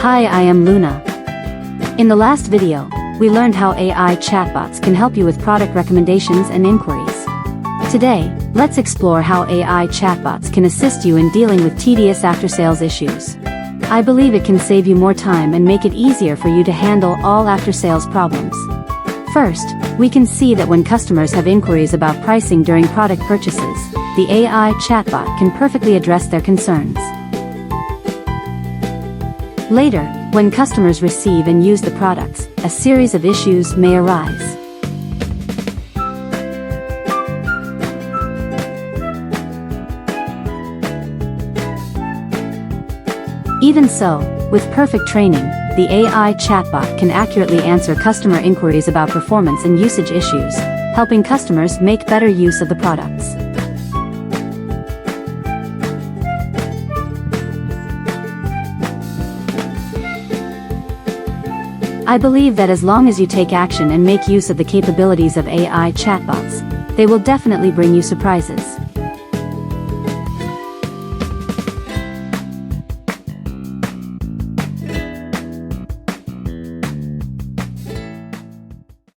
Hi, I am Luna. In the last video, we learned how AI chatbots can help you with product recommendations and inquiries. Today, let's explore how AI chatbots can assist you in dealing with tedious after-sales issues. I believe it can save you more time and make it easier for you to handle all after-sales problems. First, we can see that when customers have inquiries about pricing during product purchases, the AI chatbot can perfectly address their concerns. Later, when customers receive and use the products, a series of issues may arise. Even so, with perfect training, the AI chatbot can accurately answer customer inquiries about performance and usage issues, helping customers make better use of the products. I believe that as long as you take action and make use of the capabilities of AI chatbots, they will definitely bring you surprises.